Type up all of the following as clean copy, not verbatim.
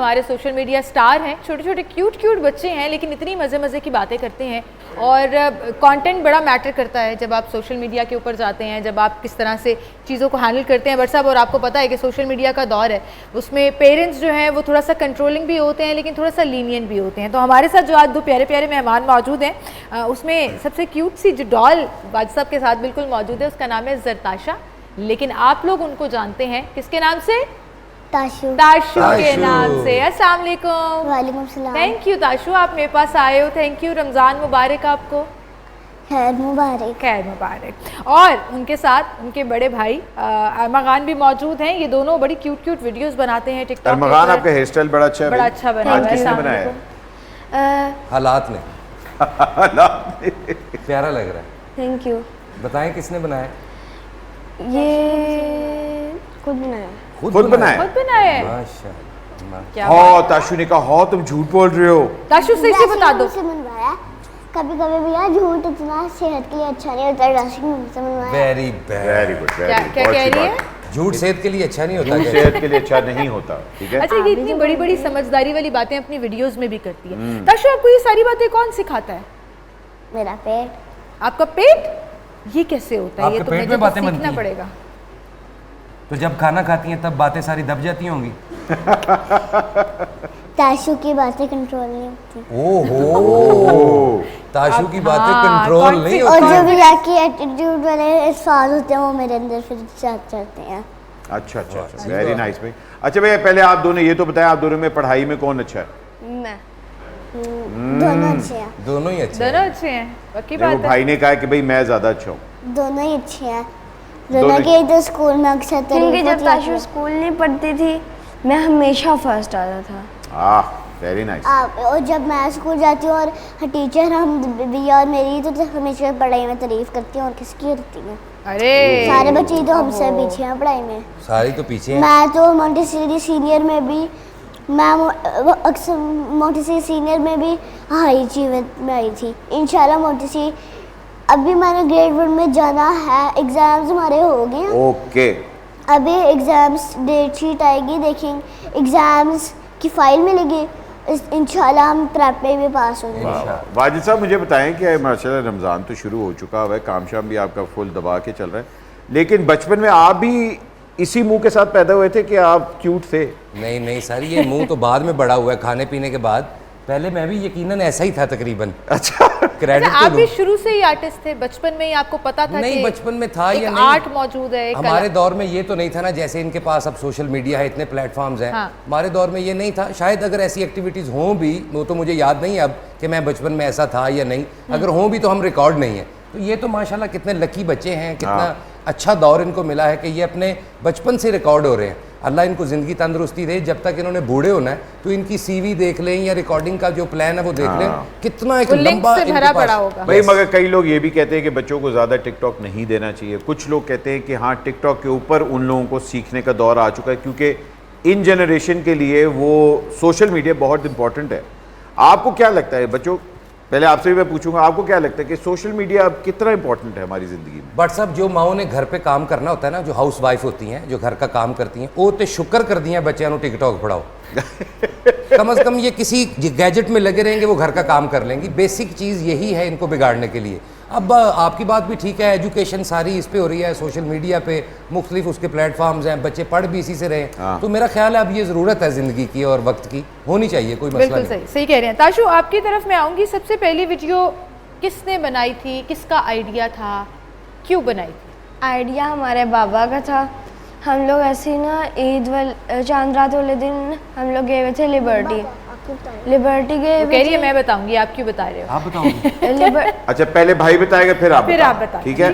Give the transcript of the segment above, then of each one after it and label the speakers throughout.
Speaker 1: हमारे social media star हैं, छोटे छोटे क्यूट क्यूट बच्चे हैं, लेकिन इतनी मज़े मज़े की बातें करते हैं। और कंटेंट बड़ा मैटर करता है जब आप सोशल मीडिया के ऊपर जाते हैं, जब आप किस तरह से चीज़ों को हैंडल करते हैं बट साहब। और आपको पता है कि सोशल मीडिया का दौर है, उसमें पेरेंट्स जो हैं वो थोड़ा सा कंट्रोलिंग भी होते हैं लेकिन थोड़ा सा लीनियंट भी होते हैं। तो हमारे साथ जो आज दो प्यारे प्यारे मेहमान मौजूद हैं, उसमें सबसे क्यूट सी जो डॉल वाजिद साहब के साथ बिल्कुल मौजूद है, उसका नाम है जरताशा, लेकिन आप लोग उनको जानते हैं किसके नाम से? ताशु। ताशु के नाम से। अस्सलाम वालेकुम।
Speaker 2: वालेकुम सलाम।
Speaker 1: थैंक यू ताशु, आप मेरे पास आए हो, थैंक यू। रमज़ान मुबारक आपको।
Speaker 2: खैर मुबारक।
Speaker 1: खैर मुबारक। और उनके साथ उनके बड़े भाई अरमागान भी मौजूद हैं। ये दोनों बड़ी क्यूट क्यूट वीडियोस बनाते हैं टिकटॉक।
Speaker 3: अरमागान, आपका हेयर स्टाइल बड़ा अच्छा है।
Speaker 1: बड़ा अच्छा बना है।
Speaker 3: किसने बनाया?
Speaker 4: हालात ने। प्यारा लग रहा है।
Speaker 2: Thank you.
Speaker 4: बताएं किसने बनाया?
Speaker 2: ये खुद बनाया।
Speaker 3: खुद बनाया?
Speaker 1: खुद बनाया है।
Speaker 4: माशाल्लाह।
Speaker 1: क्या
Speaker 3: हो ताशु ने कहा, हो तुम झूठ बोल रहे हो।
Speaker 1: ताशु से इसे बता दो।
Speaker 2: कभी कभी भैया झूठ इतना सेहत के लिए अच्छा नहीं होता,
Speaker 4: वेरी
Speaker 3: वेरी गुड।
Speaker 1: क्या कह रही है?
Speaker 4: झूठ सेहत के लिए अच्छा नहीं होता।
Speaker 3: झूठ सेहत के लिए अच्छा नहीं होता, ठीक है।
Speaker 1: अच्छा, ये इतनी बड़ी बड़ी समझदारी वाली बातें अपनी वीडियोस में भी करती है। ताशु, आपको ये सारी बातें कौन सिखाता है?
Speaker 2: मेरा पेट।
Speaker 1: आपका पेट? ये कैसे होता है? ये तो
Speaker 4: पेट में बातें
Speaker 1: सीखना पड़ेगा।
Speaker 4: तो जब खाना खाती हैं तब बातें सारी दब जाती होंगी।
Speaker 2: ताशु की बातें कंट्रोल नहीं होती।
Speaker 4: ओहो, ताशु की बातें कंट्रोल नहीं
Speaker 2: और
Speaker 4: होती।
Speaker 2: जो भैया की एटीट्यूड वाले अल्फाज होते हैं वो मेरे अंदर फिर जाते हैं।
Speaker 3: अच्छा अच्छा अच्छा, वेरी नाइस भाई। अच्छा भैया, पहले आप दोनों ये तो बताएं, आप दोनों में पढ़ाई में कौन अच्छा है?
Speaker 2: मैं। दोनों अच्छे हैं।
Speaker 4: दोनों ही अच्छे
Speaker 1: दोनों अच्छे हैं, पक्की
Speaker 3: देखो,
Speaker 1: बात है।
Speaker 3: भाई ने कहा कि भाई मैं ज्यादा अच्छा हूँ।
Speaker 2: दोनों ही अच्छे हैं। दोनों के तो स्कूल में अक्सर
Speaker 5: क्योंकि जब ताशु स्कूल नहीं पढ़ती थी मैं हमेशा फर्स्ट आता था।
Speaker 3: Very nice.
Speaker 2: और जब मैं स्कूल जाती हूँ और टीचर हम भैया और मेरी तो हमेशा पढ़ाई में तारीफ करती हैं और किसकी होती है।
Speaker 1: अरे
Speaker 2: सारे बच्चे तो हमसे पीछे हैं पढ़ाई में।
Speaker 4: सारी तो पीछे हैं।
Speaker 2: मैं तो मोंटेसरी सीनियर में भी, मैं अक्सर मोंटेसरी सीनियर में भी हाई अचीवमेंट में आई थी। इंशाल्लाह मोंटेसरी अभी मैंने ग्रेड 1 में जाना है। एग्जाम्स हमारे हो गए हैं।
Speaker 3: ओके।
Speaker 2: अभी एग्जाम्स डेट शीट आएगी, देखेंगे एग्जाम्स की फाइल मिलेगी, इंशाल्लाह हम प्रेप में भी पास हो जाएंगे।
Speaker 3: वाजिद साहब, मुझे बताएं कि माशाल्लाह रमज़ान तो शुरू हो चुका है, काम शाम भी आपका फुल दबा के चल रहा है, लेकिन बचपन में आप भी इसी मुंह के साथ पैदा हुए थे कि आप क्यूट थे?
Speaker 4: नहीं नहीं सर, ये मुंह तो बाद में बड़ा हुआ है खाने पीने के बाद। पहले मैं भी यकीनन ऐसा ही था तकरीबन।
Speaker 3: अच्छा,
Speaker 4: क्रेडिट
Speaker 1: आप भी शुरू से ही आर्टिस्ट थे? बचपन में ही आपको पता था?
Speaker 4: नहीं, बचपन में था या नहीं,
Speaker 1: आर्ट मौजूद है।
Speaker 4: हमारे दौर में ये तो नहीं था ना, जैसे इनके पास अब सोशल मीडिया है, इतने प्लेटफॉर्म्स हैं। हाँ। हमारे दौर में ये नहीं था। शायद अगर ऐसी एक्टिविटीज़ हों भी, वो तो मुझे याद नहीं अब कि मैं बचपन में ऐसा था या नहीं। अगर हों भी तो हम रिकॉर्ड नहीं है। तो ये तो माशाल्लाह कितने लकी बच्चे हैं, कितना अच्छा दौर इनको मिला है कि ये अपने बचपन से रिकॉर्ड हो रहे हैं। अल्लाह इनको ज़िंदगी तंदुरुस्ती दे। जब तक इन्होंने बूढ़े होना है तो इनकी सीवी देख लें या रिकॉर्डिंग का जो प्लान है वो देख लें, कितना एक लंबा
Speaker 1: भरा पड़ा होगा
Speaker 3: भाई। मगर कई लोग ये भी कहते हैं कि बच्चों को ज़्यादा टिकटॉक नहीं देना चाहिए। कुछ लोग कहते हैं कि हाँ, टिकटॉक के ऊपर उन लोगों को सीखने का दौर आ चुका है, क्योंकि इन जनरेशन के लिए वो सोशल मीडिया बहुत इंपॉर्टेंट है। आपको क्या लगता है? बच्चों, पहले आपसे भी मैं पूछूंगा, आपको क्या लगता है कि सोशल मीडिया अब कितना इंपॉर्टेंट है हमारी ज़िंदगी में?
Speaker 4: बट सब जो माओ ने घर पे काम करना होता है ना, जो हाउस वाइफ होती हैं, जो घर का काम करती हैं, वो तो शुक्र कर दिया बच्चों को टिकटॉक पढ़ाओ। कम से कम ये किसी गैजेट में लगे रहेंगे, वो घर का काम कर लेंगी। बेसिक चीज़ यही है इनको बिगाड़ने के लिए। अब आपकी बात भी ठीक है, एजुकेशन सारी इस पे हो रही है, सोशल मीडिया पे मुख्तलिफ उसके प्लेटफॉर्म्स हैं, बच्चे पढ़ भी इसी से रहे। तो मेरा ख्याल है अब ये ज़रूरत है ज़िंदगी की और वक्त की, होनी चाहिए, कोई मसला नहीं।
Speaker 1: बिल्कुल सही कह रहे हैं। ताशु, आपकी तरफ मैं आऊँगी। सबसे पहली वीडियो किसने बनाई थी? किसका आइडिया था? क्यों बनाई थी?
Speaker 5: आइडिया हमारे बाबा का था। हम लोग ऐसे ही ना ईद वाले चांद रात वाले दिन हम लोग गए हुए थे लिबर्टी गए।
Speaker 1: कह रही है मैं बताऊंगी, आप क्यों बता रहे हो?
Speaker 4: आप बताओगे।
Speaker 3: अच्छा, पहले भाई बताएगा फिर आप
Speaker 1: बता।
Speaker 3: ठीक है।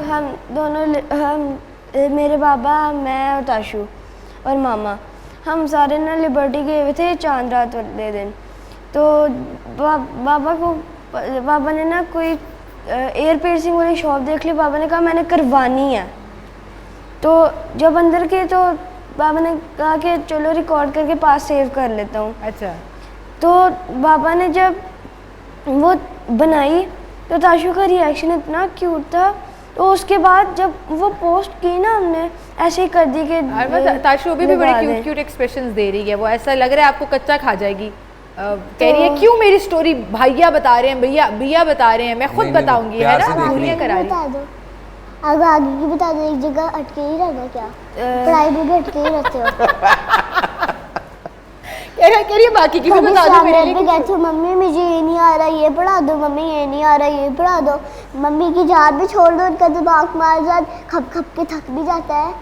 Speaker 5: हम दोनों मेरे बाबा, मैं और ताशु और मामा, हम सारे ना लिबर्टी गए हुए थे चांद रात वाले दिन। तो बाबा ने ना कोई एयर पियर्सिंग वाली शॉप देख ली। बाबा ने कहा मैंने करवानी है। तो जब अंदर के तो बाबा ने कहा कि चलो रिकॉर्ड करके पास सेव कर लेता हूँ।
Speaker 1: अच्छा।
Speaker 5: तो बाबा ने जब वो बनाई तो ताशु का रिएक्शन इतना क्यूट था तो उसके बाद जब वो पोस्ट की ना हमने, ऐसे ही कर दी कि
Speaker 1: ताशु अभी भी बड़े
Speaker 5: लगा
Speaker 1: क्यूट
Speaker 5: दें।
Speaker 1: क्यूट एक्सप्रेशंस दे रही है, वो ऐसा लग रहा है आपको कच्चा खा जाएगी। कह रही है क्यों मेरी स्टोरी भैया बता रहे हैं, भैया बता रहे हैं, मैं खुद
Speaker 4: नहीं, नहीं,
Speaker 1: बताऊंगी, है
Speaker 4: प्यार
Speaker 1: ना,
Speaker 4: से देख
Speaker 1: दूरियां करा रही।
Speaker 2: बता दो, अब आगे की बता दो, एक जगह अटके ही रहना क्या, पढ़ाई में भी अटके ही रहते हो।
Speaker 1: कह रही है बाकी की भी
Speaker 2: कभी
Speaker 1: बता दो
Speaker 2: सामने
Speaker 1: मेरे
Speaker 2: पे
Speaker 1: लिए।
Speaker 2: कहते हो मम्मी मुझे ये नहीं आ रहा ये पढ़ा दो, मम्मी ये नहीं आ रहा ये पढ़ा दो, मम्मी की जान भी छोड़ दो, उनका दिमाग मार जात खप खप के थक भी जाता है।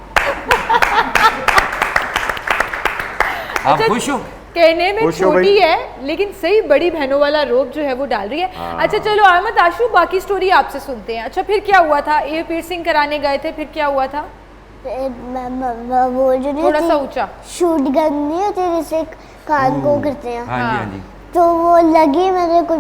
Speaker 4: आप खुश हो?
Speaker 1: कहने में
Speaker 3: खुश हो
Speaker 1: छोटी
Speaker 3: भाई?
Speaker 1: है लेकिन सही बड़ी बहनों वाला रोब जो है वो डाल रही है। अच्छा चलो अहमद आशु, बाकी स्टोरी आपसे सुनते हैं। अच्छा फिर क्या हुआ था, ईयर पियर्सिंग कराने गए थे, फिर क्या हुआ था?
Speaker 2: वो जो नहीं
Speaker 1: थोड़ा सा
Speaker 2: होती,
Speaker 1: ऊंचा।
Speaker 2: शूट गन नहीं होती जिसे कान को करते हैं,
Speaker 4: हाँ जी, हाँ जी।
Speaker 2: तो वो लगी, मैंने कुछ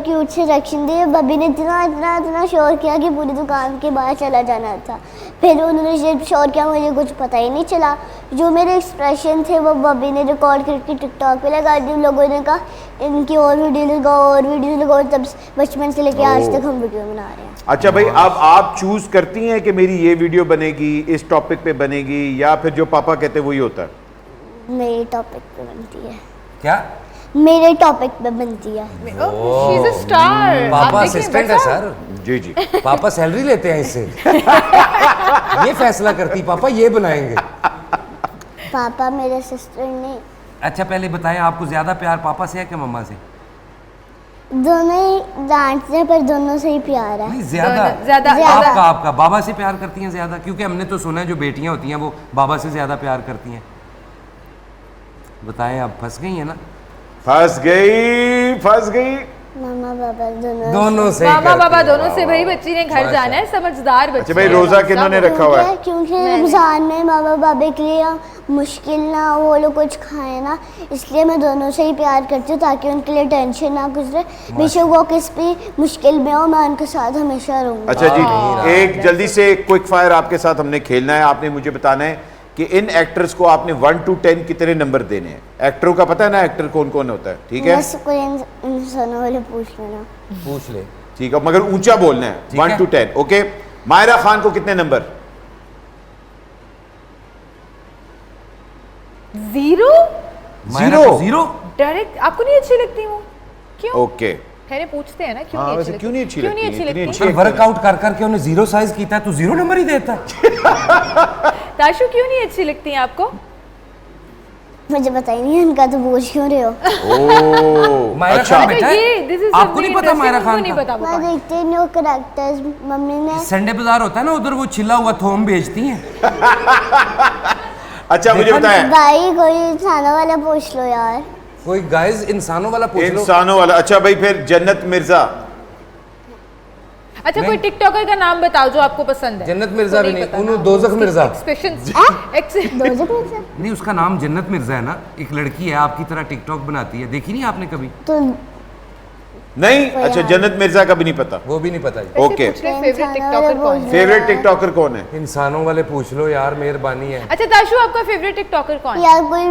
Speaker 2: क्यूट से रिएक्शन दिए, बब्बी ने इतना इतना इतना शोर किया कि पूरी दुकान के बाहर चला जाना था। फिर उन्होंने जब शोर किया मुझे कुछ पता ही नहीं चला, जो मेरे एक्सप्रेशन थे वो बब्बी ने रिकॉर्ड करके टिकटॉक पे लगा दिए। लोगों ने कहा इनकी और वीडियो लगाओ और वीडियो लगाओ, तब बचपन से लेके आज तक हम वीडियो बना रहे हैं।
Speaker 3: अच्छा भाई, अब आप चूज करती हैं कि मेरी ये वीडियो बनेगी, इस टॉपिक पे बनेगी, या फिर जो पापा कहते हैं वही होता है?
Speaker 2: मेरे टॉपिक पे बनती है,
Speaker 4: क्या
Speaker 2: मेरे टॉपिक पे बनती है।
Speaker 1: She is a star.
Speaker 4: पापा असिस्टेंट है सर?
Speaker 3: जी जी।
Speaker 4: पापा सैलरी लेते हैं इससे? ये फैसला करती पापा ये बनाएंगे?
Speaker 2: पापा मेरे सिस्टर नहीं,
Speaker 4: अच्छा पहले बताएं, आपको ज्यादा प्यार पापा से है कि मम्मा से?
Speaker 2: दोनों ही डांटते हैं पर दोनों से ही प्यार है।
Speaker 4: नहीं ज्यादा।
Speaker 1: ज्यादा
Speaker 4: आपका बाबा से प्यार करती हैं ज्यादा? क्योंकि हमने तो सुना है जो बेटियां होती हैं वो बाबा से ज्यादा प्यार करती हैं। बताएं, आप फंस गई हैं ना?
Speaker 3: फंस गई।
Speaker 2: मामा पापा
Speaker 4: दोनों से
Speaker 1: मामा
Speaker 4: करती
Speaker 1: बाबा
Speaker 4: हैं।
Speaker 1: दोनों से। भाई बच्ची ने घर जाना है, समझदार बच्ची
Speaker 3: अच्छा भाई,
Speaker 1: है।
Speaker 3: रोजा किन्होंने रखा हुआ है?
Speaker 2: क्योंकि रमजान में मामा बाबा के लिए मुश्किल ना हो, वो लोग कुछ खाए ना, इसलिए मैं दोनों से ही प्यार करती हूँ ताकि उनके लिए टेंशन ना गुजरे। बेशक वो किस भी मुश्किल में हो, मैं उनके साथ हमेशा रहूँगी।
Speaker 3: अच्छा जी, एक जल्दी से क्विक फायर आपके साथ हमने खेलना है। आपने मुझे बताना है कि इन एक्टर्स को आपने 1 to 10 कितने नंबर देने हैं। एक्टरों का पता है ना, एक्टर कौन कौन होता है, ठीक है?
Speaker 2: बस कोई इंसानों वाले पूछ लेना।
Speaker 4: पूछ ले।
Speaker 3: ठीक है, मगर ऊंचा बोलना है।
Speaker 4: ठीक
Speaker 3: 1
Speaker 4: है।
Speaker 3: to 10, okay. मायरा खान को कितने नंबर?
Speaker 1: 0।
Speaker 4: मायरा को 0?
Speaker 1: डायरेक्ट आपको नहीं अच्छी लगती वो? क्यों?
Speaker 3: ओके।
Speaker 1: खैर पूछते हैं ना, क्यों
Speaker 3: हाँ,
Speaker 1: नहीं
Speaker 3: वैसे
Speaker 1: अच्छी
Speaker 3: क्यों नहीं अच्छी लगती?
Speaker 1: अच्छी
Speaker 3: इतनी
Speaker 1: लगती?
Speaker 3: अच्छी-
Speaker 4: वर्कआउट कर करके उन्हें 0 साइज कीता है तो 0 नंबर ही देता है।
Speaker 1: ताशु क्यों नहीं अच्छी लगती हैं आपको?
Speaker 2: मुझे पता ही नहीं है उनका, तो पूछ क्यों रहे हो?
Speaker 3: ओह,
Speaker 4: मायरा
Speaker 3: अच्छा।
Speaker 4: खान बेटा
Speaker 1: ये this is
Speaker 4: आपको नहीं
Speaker 1: something
Speaker 4: पता मायरा
Speaker 1: interesting,
Speaker 4: खान
Speaker 1: उनको नहीं
Speaker 4: का?
Speaker 1: पता वो
Speaker 2: मैं
Speaker 1: कौन है।
Speaker 2: देखती नहीं हूँ करेक्टर्स, मम्मी ने
Speaker 4: संडे बाजार होता है ना, उधर वो छिला हुआ थोम बेचती हैं।
Speaker 3: अच्छा मुझे
Speaker 4: देखा
Speaker 3: बताएं,
Speaker 2: भाई कोई इंसानों वाला पूछ लो यार।
Speaker 4: कोई गाइस इंसानों वाला पूछ लो।
Speaker 3: इंसानों वाला। अच्छा भाई, फिर जन्नत मिर्जा।
Speaker 1: अच्छा कोई टिकटॉकर का नाम बताओ जो आपको पसंद है।
Speaker 4: जन्नत मिर्जा भी नहीं, उन्होंने दोजख मिर्जा।
Speaker 1: एक्सप्रेशन
Speaker 2: दो जगह से
Speaker 4: नहीं, उसका नाम जन्नत मिर्जा है ना, एक लड़की है आपकी तरह टिकटॉक बनाती है, देखी नहीं आपने कभी?
Speaker 2: तो
Speaker 3: नहीं, अच्छा जन्नत मिर्जा का भी नहीं पता।
Speaker 4: वो भी नहीं पता जी।
Speaker 3: ओके।
Speaker 1: फेवरेट टिकटॉकर कौन है?
Speaker 3: फेवरेट टिकटॉकर कौन है?
Speaker 4: इंसानों वाले पूछ लो यार, मेहरबानी है।
Speaker 1: अच्छा ताशु आपका फेवरेट टिकटॉकर कौन है?
Speaker 2: यार कोई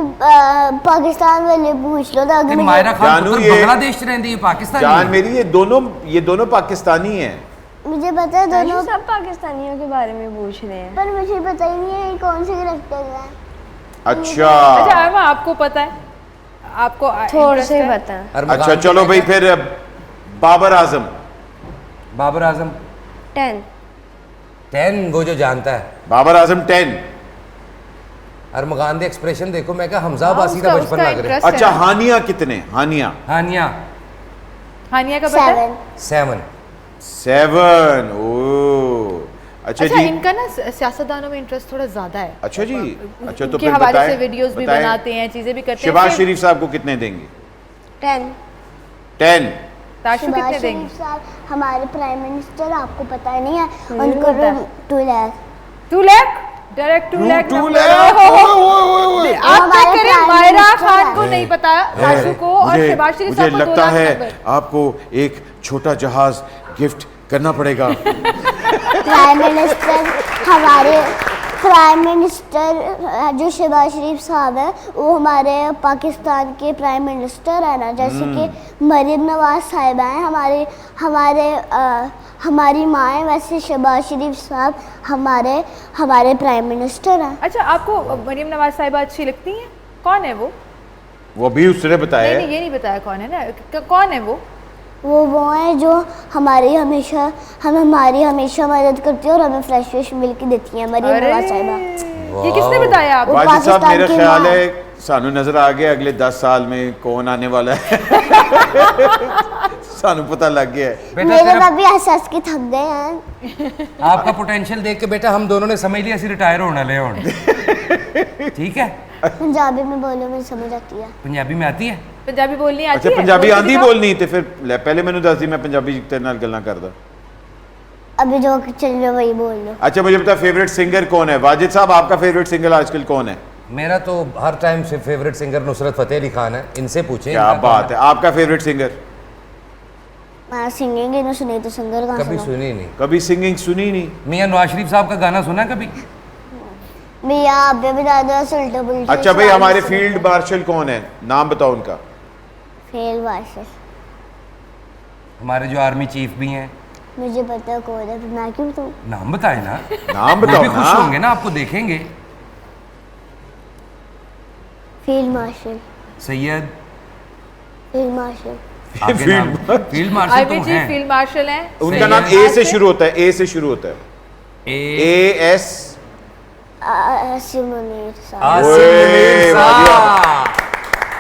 Speaker 2: पाकिस्तान वाले पूछ लो, तो अगर
Speaker 4: लेकिन
Speaker 2: मुझे
Speaker 4: मायरा खान
Speaker 3: जानू
Speaker 4: पुत्र
Speaker 3: ये-
Speaker 4: बांग्लादेश रहती है, पाकिस्तान
Speaker 3: जान मेरी, ये दोनों पाकिस्तानी हैं।
Speaker 2: मुझे पता है दोनों,
Speaker 5: ताशु सब पाकिस्तानियों के बारे में पूछ रहे हैं।
Speaker 2: पर मुझे पता ही नहीं है ये कौन से करेक्टर है।
Speaker 1: अच्छा
Speaker 3: अच्छा
Speaker 1: अरमा आपको पता है? आपको
Speaker 5: थोड़े
Speaker 1: interest
Speaker 5: से
Speaker 1: है?
Speaker 5: पता है।
Speaker 4: अरमगान
Speaker 3: अच्छा
Speaker 4: के
Speaker 3: चलो भाई,
Speaker 4: बेटे-
Speaker 3: फिर बाबर आजम।
Speaker 4: बाबर आजम 10 वो जो जानता है।
Speaker 3: बाबर आजम 10।
Speaker 4: अरमगान दे एक्सप्रेशन देखो, मैं कहा हमजा
Speaker 1: हाँ,
Speaker 4: अब्बासी का
Speaker 1: उसका-
Speaker 4: बचपन
Speaker 1: उसका
Speaker 4: लग रहा है।
Speaker 1: interest
Speaker 3: अच्छा
Speaker 1: है।
Speaker 3: हानिया कितने? हानिया
Speaker 4: हानिया
Speaker 1: हानिया का पता है?
Speaker 2: 7
Speaker 4: 7।
Speaker 3: 7। ओ अच्छा
Speaker 1: अच्छा
Speaker 3: जी।
Speaker 1: इनका ना सियासतदानों में इंटरेस्ट थोड़ा ज्यादा है।
Speaker 3: अच्छा जी। अच्छा तो
Speaker 1: उनके
Speaker 3: फिर
Speaker 1: हवाले
Speaker 3: बताएं,
Speaker 1: से वीडियोस भी
Speaker 3: बताएं।
Speaker 1: बनाते हैं, चीजें भी करते हैं।
Speaker 3: शहबाज
Speaker 1: फिर
Speaker 3: शरीफ साहब को कितने देंगे?
Speaker 5: 10।
Speaker 3: 10।
Speaker 1: ताशु कितने
Speaker 2: शहबाज
Speaker 1: देंगे?
Speaker 2: शरीफ साहब हमारे प्राइम मिनिस्टर, आपको पता नहीं है उनको 2 लाख।
Speaker 1: 2 lakh direct 2 lakh
Speaker 3: 2
Speaker 1: number.
Speaker 3: लाख।
Speaker 1: आप चेक
Speaker 2: हमारे
Speaker 1: करें,
Speaker 2: प्राइम
Speaker 1: मायरा
Speaker 2: मिनिस्टर
Speaker 1: खान
Speaker 2: है।
Speaker 1: को नहीं पता, ताशु को और शहबाज शरीफ
Speaker 3: मुझे
Speaker 1: साहब को 2
Speaker 3: लगता
Speaker 1: लाख
Speaker 3: है
Speaker 1: नंबर।
Speaker 3: आपको एक छोटा जहाज गिफ्ट करना पड़ेगा।
Speaker 2: प्राइम मिनिस्टर हमारे प्राइम मिनिस्टर जो शहबाज शरीफ साहब है वो हमारे पाकिस्तान के प्राइम मिनिस्टर है ना, जैसे कि मरीम नवाज साहिबा हैं हमारी माँ है, वैसे शहबाज शरीफ साहब हमारे प्राइम मिनिस्टर हैं।
Speaker 1: अच्छा, आपको मरीम नवाज साहिबा अच्छी लगती हैं? कौन है
Speaker 3: वो भी उसने बताया
Speaker 1: नहीं, ये नहीं बताया कौन है ना, कौन है
Speaker 2: वो है जो हमारी हमेशा मदद करती है और हमें फ्रेश मिल्क देती है, मरीम नवाज साहिबा।
Speaker 1: ये किसने बताया आपको?
Speaker 3: वाजिद साहब,
Speaker 2: पाकिस्तान
Speaker 3: मेरा
Speaker 2: की
Speaker 3: ख्याल
Speaker 2: माँ।
Speaker 3: है सानू नजर आ गया अगले 10 साल में कौन आने वाला है। सानू पता लग गया है।
Speaker 2: मेरे भाभी एहसास के थक गए हैं।
Speaker 4: आपका पोटेंशियल देख के बेटा हम दोनों ने समझ लिया रिटायर होना ले होने। ठीक है,
Speaker 2: पंजाबी में बोलो, मुझे समझ आती है।
Speaker 4: पंजाबी में आती है?
Speaker 1: पंजाबी बोलनी आती
Speaker 3: अच्छा,
Speaker 1: है?
Speaker 3: पंजाबी
Speaker 1: बोल के
Speaker 3: आंदी
Speaker 1: दिखाओ।
Speaker 3: बोलनी ते फिर पहले मैंने दस दी, मैं पंजाबी तेरे नाल गल्लां करदा।
Speaker 2: अभी जो चल रहा है वही बोल लो।
Speaker 3: अच्छा, मुझे बता फेवरेट सिंगर कौन है? वाजिद साहब, आपका फेवरेट सिंगर आजकल कौन है?
Speaker 4: मेरा तो हर टाइम से फेवरेट सिंगर नुसरत फतेह अली खान है, इनसे पूछें।
Speaker 3: क्या बात है, आपका फेवरेट सिंगर?
Speaker 2: मैं सिंगिंग ही नहीं सुनी तो सिंगर कहाँ
Speaker 4: कभी
Speaker 2: सुना?
Speaker 4: सुनी नहीं।
Speaker 3: कभी सिंगिंग सुनी नहीं?
Speaker 4: मियां नवाज शरीफ साहब का गाना सुना कभी?
Speaker 2: भैया आप भी बता दो, उल्टे पुल्टे
Speaker 3: अच्छा भाई,
Speaker 2: सवाल
Speaker 3: हमारे
Speaker 2: सुने।
Speaker 3: फील्ड मार्शल कौन है, नाम बताओ उनका।
Speaker 2: फील्ड मार्शल
Speaker 4: हमारे जो आर्मी चीफ भी हैं,
Speaker 2: मुझे पता है कौन है, फिर मैं क्यों बताऊं?
Speaker 4: नाम बताए ना।
Speaker 3: नाम
Speaker 4: वो
Speaker 3: बताओ
Speaker 4: भी खुश
Speaker 3: ना।
Speaker 4: होंगे ना, आपको देखेंगे।
Speaker 2: Field marshal
Speaker 4: Syed
Speaker 2: field marshal
Speaker 4: आगे नाम फील्ड मार्शल
Speaker 1: आईवी
Speaker 4: तो
Speaker 1: जी
Speaker 4: हैं।
Speaker 1: फील्ड मार्शल हैं।
Speaker 3: उनका नाम ए से शुरू होता है, ए से शुरू होता है। AS।
Speaker 2: आसिम मुनीर साहब।
Speaker 4: आसिम मुनीर साहब।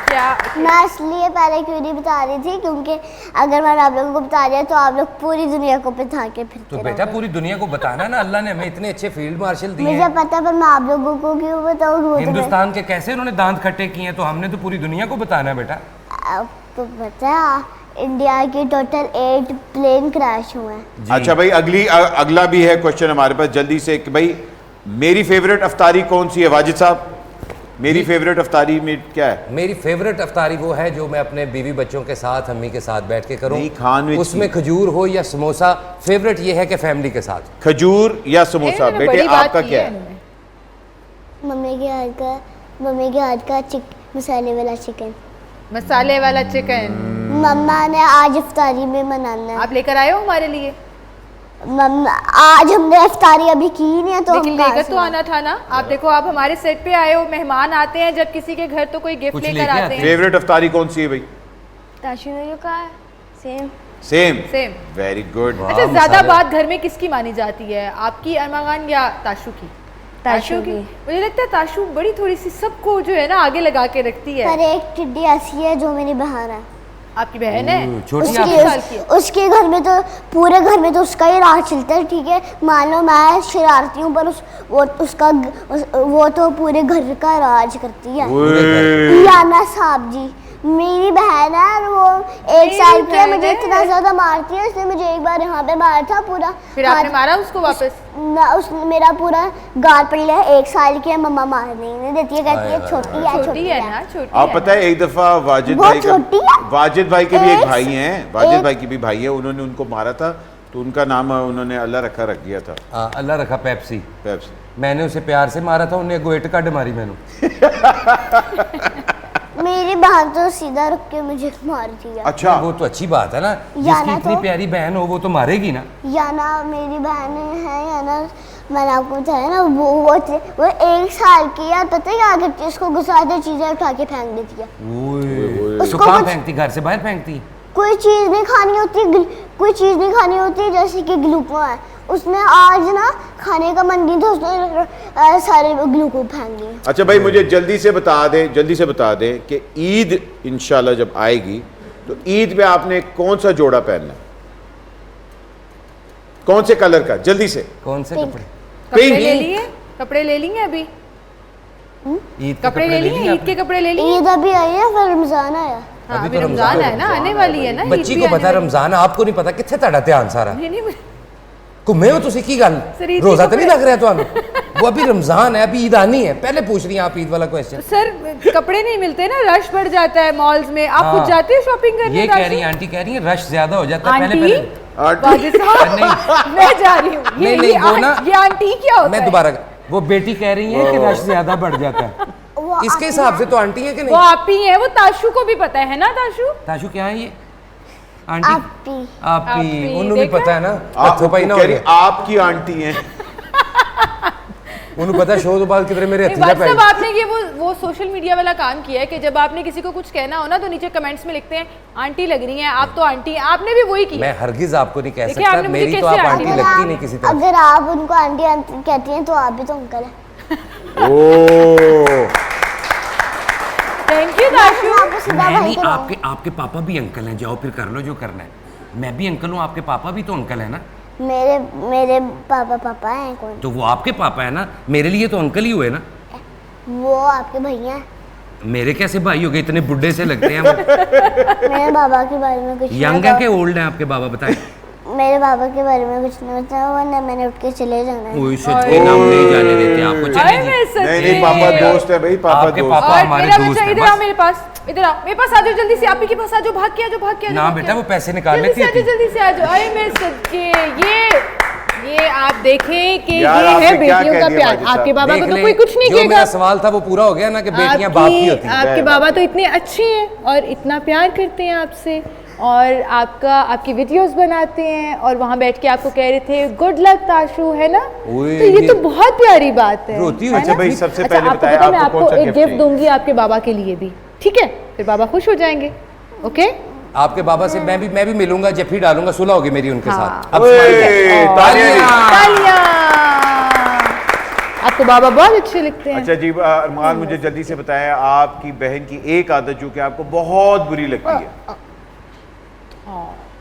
Speaker 1: क्या
Speaker 2: मैं इसलिए पहले क्यों नहीं बता रही थी, क्योंकि अगर मैंने आप लोगों को बता दिया तो आप लोग पूरी दुनिया को पिता के फिरते
Speaker 4: तो बेटा
Speaker 2: रहोगे।
Speaker 4: पूरी दुनिया को बताना ना, अल्लाह ने हमें इतने अच्छे फील्ड मार्शल दिए
Speaker 2: मुझे
Speaker 4: हैं।
Speaker 2: पता है, पर मैं आप लोगों को क्यों बताऊँ? वो तो
Speaker 4: हिंदुस्तान के कैसे उन्होंने दांत खट्टे किए हैं, तो हमने तो पूरी दुनिया को बताना है बेटा।
Speaker 2: आपको पता है इंडिया के टोटल 8 प्लेन क्रैश हुए हैं।
Speaker 3: अच्छा भाई, अगला भी है क्वेश्चन हमारे पास जल्दी से कि भाई मेरी फेवरेट अफ्तारी कौन सी है? वाजिद साहब, मेरी फेवरेट अफ्तारी में क्या है?
Speaker 4: मेरी फेवरेट अफ्तारी वो है जो मैं अपने बीवी बच्चों के साथ, अम्मी के साथ बैठ के करूं।
Speaker 3: नहीं, खान में
Speaker 4: उसमें खजूर हो या समोसा, फेवरेट ये है कि फैमिली के साथ।
Speaker 3: खजूर या समोसा?
Speaker 1: इन्होंने
Speaker 3: बेटे
Speaker 1: बड़ी बात
Speaker 3: आपका
Speaker 1: की
Speaker 3: क्या
Speaker 1: है
Speaker 3: है?
Speaker 1: इन्होंने।
Speaker 2: मम्मी के हाथ का मसाले वाला चिकन।
Speaker 1: मसाले वाला चिकन
Speaker 2: मम्मा ने आज इफ्तारी में बनाना है।
Speaker 1: आप लेकर आए हो हमारे लिए?
Speaker 2: मम्मा आज हमने इफ्तारी अभी की नहीं है तो
Speaker 1: लेकिन
Speaker 2: हम कहाँ
Speaker 1: लेकर
Speaker 2: से
Speaker 1: तो आना था ना। आप देखो, आप हमारे सेट पे आए हो, मेहमान आते हैं जब किसी के घर तो कोई गिफ्ट
Speaker 4: कुछ
Speaker 1: लेकर
Speaker 4: लेके
Speaker 1: आते
Speaker 4: आते
Speaker 1: हैं।
Speaker 3: फेवरेट अफ्तारी कौन सी है भाई?
Speaker 5: ताशु ने जो कहा है same.
Speaker 3: Same
Speaker 1: same.
Speaker 3: Very good.
Speaker 1: अच्छा, ज्यादा
Speaker 4: मसाले।
Speaker 1: बात घर में किसकी मानी जाती है, आपकी अरमा खान या ताशु की?
Speaker 5: ताशु की।
Speaker 1: मुझे लगता है ताशु बड़ी थोड़ी सी सबको जो है ना आगे लगा के रखती है।
Speaker 2: पर एक टिड्डी ऐसी है जो मेरी बहन है।
Speaker 1: आपकी बहन है?
Speaker 4: छोटी
Speaker 1: आप-
Speaker 4: आप
Speaker 1: साल की है?
Speaker 2: उसके घर में तो पूरे घर में तो उसका ही राज चलता है, ठीक है। मान लो मैं शरारती हूँ पर वो तो पूरे घर का राज करती है। याना साहब जी मेरी बहन है और वो 1 साल की है,
Speaker 1: बहन
Speaker 2: मुझे
Speaker 1: है।
Speaker 2: इतना ज्यादा मारती है, उसने मुझे एक बार यहाँ पे मारा था पूरा।
Speaker 1: फिर आपने
Speaker 2: हाथ-
Speaker 1: मारा उसको वापस?
Speaker 2: ना, उसने मेरा पूरा गाल पड़ लिया है। 1 साल की है, मम्मा मारने नहीं देती है, कहती है छोटी है
Speaker 1: छोटी है ना, छोटी
Speaker 3: आप
Speaker 1: है
Speaker 3: पता है एक दफा वाजिद
Speaker 2: बहुत
Speaker 3: भाई
Speaker 2: छोटी है।
Speaker 3: वाजिद भाई के भी एक
Speaker 2: एक-
Speaker 3: भाई हैं, वाजिद
Speaker 2: एक-
Speaker 3: भाई की भी भाई है, उन्होंने उनको मारा था तो उनका नाम उन्होंने अल्लाह रख दिया था,
Speaker 4: अल्लाह रखा पेप्सी।
Speaker 3: पेप्सी।
Speaker 4: मैंने उसे प्यार से मारा था, उन्हें गोएट कट मारी मैंने।
Speaker 2: मेरी बहन तो सीधा रुक के मुझे मारती है।
Speaker 3: अच्छा,
Speaker 4: वो तो अच्छी बात है ना,
Speaker 2: याना
Speaker 4: जिसकी इतनी
Speaker 2: तो-
Speaker 4: प्यारी बहन हो वो तो मारेगी ना।
Speaker 2: याना मेरी बहन है, याना मैंने आपको बताया ना, वो 1 साल की है। पता है क्या करती है? उसको गुस्साते चीजें उठा के फेंक देती है।
Speaker 4: तो
Speaker 2: उसको
Speaker 4: कहाँ
Speaker 2: कुछ-
Speaker 4: फेंकती, घर से बाहर फेंकती?
Speaker 2: कोई चीज़ नहीं खानी होती, कोई चीज़ नहीं खानी होती, जैसे कि ग्लूको है। उसने आज ना खाने का मन नहीं था, उसने सारे ग्लूको फेंक दिए।
Speaker 3: अच्छा भाई, मुझे जल्दी से बता दे कि ईद इंशाल्लाह जब आएगी तो ईद पे आपने कौन सा जोड़ा पहनना है? कौन से कलर का? जल्दी से।
Speaker 4: कौन से
Speaker 2: पिंक।
Speaker 4: कपड़े?
Speaker 1: कपड़े
Speaker 3: पिंक।
Speaker 1: ले लिए? कपड़े ले लिए अभी?
Speaker 4: ईद के
Speaker 1: कपड़े ले लिए? ईद के कपड़े ले लिए?
Speaker 2: ईद अभी आई है, फिर रमजान आया।
Speaker 1: हाँ,
Speaker 4: अभी
Speaker 1: अभी
Speaker 4: तो
Speaker 1: रमजान
Speaker 4: रमजान
Speaker 1: है ना, आने वाली है ना। ईद
Speaker 4: बच्ची
Speaker 1: भी
Speaker 4: को
Speaker 1: आने
Speaker 4: पता
Speaker 1: वाली है।
Speaker 4: रमजान, आपको नहीं पता कितने ਤੁਹਾਡਾ ध्यान सारा
Speaker 1: नहीं नहीं
Speaker 4: घुमे हो तुसी की गल
Speaker 1: सर, ईद के
Speaker 4: रोजा तो नहीं
Speaker 1: कपड़े-
Speaker 4: लग रहा ਤੁਹਾਨੂੰ वो अभी रमजान है, अभी ईद आनी है, पहले पूछ रही हैं आप ईद वाला क्वेश्चन।
Speaker 1: सर, कपड़े नहीं मिलते ना, रश बढ़ जाता है मॉल्स में। आप खुद जाते हो शॉपिंग करने?
Speaker 4: ये कह रही है आंटी, कह रही है रश ज्यादा हो जाता है
Speaker 1: आंटी?
Speaker 4: पहले
Speaker 1: वाजिद साहब, मैं जा रही हूँ।
Speaker 4: नहीं, नहीं, वो ना-
Speaker 1: ये आंटी क्या होता
Speaker 4: मैं
Speaker 1: है?
Speaker 4: दोबारा वो बेटी कह रही है कि रश ज्यादा बढ़ जाता है। इसके हिसाब से तो आंटी है कि
Speaker 1: वो
Speaker 4: नहीं?
Speaker 1: आप ही है, वो ताशु को भी पता है ना? ताशु
Speaker 4: ताशु क्या है ये? आंटी
Speaker 2: आपी
Speaker 4: आपी उन्होंने भी
Speaker 1: देखा?
Speaker 4: पता है ना।
Speaker 3: आप
Speaker 4: थोपाई ना हो रही है।
Speaker 3: आपकी आंटी हैं।
Speaker 4: उन्हें पता है शो तो बाद किधर मेरे
Speaker 1: नहीं,
Speaker 4: हथीजा
Speaker 1: WhatsApp
Speaker 4: पे
Speaker 1: आपने ये वो सोशल मीडिया वाला काम किया है कि जब आपने किसी को कुछ कहना हो ना तो नीचे कमेंट्स में लिखते हैं आंटी लग रही हैं आप, तो आंटी हैं। आपने भी वही किया।
Speaker 4: मैं हरगिज आपको नहीं कह
Speaker 1: देखिए,
Speaker 4: सकता,
Speaker 1: आपने मुझे
Speaker 4: मेरी तो
Speaker 1: कैसे
Speaker 4: आप
Speaker 1: आंटी
Speaker 4: आंटी
Speaker 1: बोला?
Speaker 4: लगती नहीं किसी तरह।
Speaker 2: अगर आप उनको आंटी आंटी कहती हैं तो आप भी तो अंकल हैं।
Speaker 3: ओ
Speaker 1: थैंक यू ताशु।
Speaker 2: मैं आपको सीधा
Speaker 4: मैं
Speaker 2: भाई
Speaker 4: नहीं,
Speaker 2: को
Speaker 4: आपके आपके पापा भी अंकल हैं, जाओ फिर कर लो जो करना है। मैं भी अंकल हूँ, आपके पापा भी तो अंकल है ना।
Speaker 2: मेरे मेरे पापा हैं कौन?
Speaker 4: तो वो आपके पापा है ना, मेरे लिए तो अंकल ही हुए ना।
Speaker 2: वो आपके भैया हैं।
Speaker 4: मेरे कैसे भाई हो गए, इतने बुढ़े से लगते हैं वो।
Speaker 2: मेरे बाबा के बारे में कुछ
Speaker 4: यंग है कि ओल्ड है आपके बाबा, बताएं।
Speaker 2: मेरे बाबा के बारे में कुछ नहीं बताया, वरना मैंने उठ के चले जाना है।
Speaker 4: कोई सच के नाम नहीं जाने देते आपको।
Speaker 1: अरे
Speaker 4: चलिए
Speaker 1: मैं
Speaker 4: जी।
Speaker 1: सच्ची
Speaker 3: नहीं पापा दोस्त है भाई, पापा
Speaker 4: आपके
Speaker 3: दोस्त।
Speaker 4: पापा
Speaker 1: और
Speaker 4: हमारे
Speaker 1: मेरा
Speaker 4: दोस्त
Speaker 1: बच्चा
Speaker 4: हैं,
Speaker 1: इधर आओ
Speaker 4: बस।
Speaker 1: मेरे पास, इधर आओ मेरे पास, आ जाओ जल्दी से। आप ही के पास आ जाओ, भाग के आ जाओ, भाग के आ जाओ।
Speaker 4: ना
Speaker 1: भाग के
Speaker 4: बेटा
Speaker 1: आ
Speaker 4: वो
Speaker 1: जाओ।
Speaker 4: पैसे निकाल
Speaker 1: जल्दी
Speaker 4: लेती
Speaker 1: से आ जाओ,
Speaker 4: थी।
Speaker 1: जल्दी से आ जाओ। अरे मैं सच्चे ये आप देखें कि
Speaker 3: यार,
Speaker 1: ये
Speaker 3: आपने
Speaker 1: है
Speaker 3: क्या
Speaker 1: बेटियों
Speaker 3: कह
Speaker 1: का
Speaker 3: दिया
Speaker 1: प्यार।
Speaker 3: बाजी साहब?
Speaker 1: आपके बाबा
Speaker 4: देख
Speaker 1: को तो
Speaker 4: लें,
Speaker 1: कोई कुछ नहीं
Speaker 4: जो
Speaker 1: कहेगा।
Speaker 4: मेरा सवाल था वो पूरा हो गया ना कि बेटियां बाप की होती हैं।
Speaker 1: आपके बाबा तो इतने अच्छे हैं और इतना प्यार करते हैं आपसे, और आपकी वीडियोस बनाते हैं, और वहाँ बैठ के आपको कह रहे थे गुड लक ताशु, है ना?
Speaker 4: ओए,
Speaker 1: तो ये
Speaker 4: ये
Speaker 1: तो बहुत प्यारी बात है।
Speaker 4: रोती हुई।
Speaker 1: है
Speaker 3: अच्छा
Speaker 1: ना?
Speaker 3: भाई, सबसे
Speaker 1: अच्छा,
Speaker 3: पहले
Speaker 1: आपको
Speaker 3: बताएं
Speaker 1: पता है, मैं
Speaker 3: आपको
Speaker 1: आपको
Speaker 3: कौन सा
Speaker 1: एक
Speaker 3: गिफ्ट
Speaker 1: गिफ्ट
Speaker 3: चाहिए?
Speaker 1: दूंगी आपके बाबा के लिए भी, ठीक है? फिर बाबा खुश हो जाएंगे। ओके,
Speaker 4: आपके बाबा से मैं भी मिलूंगा, जफ्फी डालूंगा, सुलह होगी मेरी उनके
Speaker 1: हाँ।
Speaker 4: साथ। अब
Speaker 3: ओए,
Speaker 4: smile करें।
Speaker 3: तालियां।
Speaker 1: तालियां। आपको बाबा बहुत अच्छे लगते हैं।
Speaker 3: अच्छा जी, अरमान मुझे जल्दी से बताएं, आपकी बहन की एक आदत जो कि आपको बहुत बुरी लगती है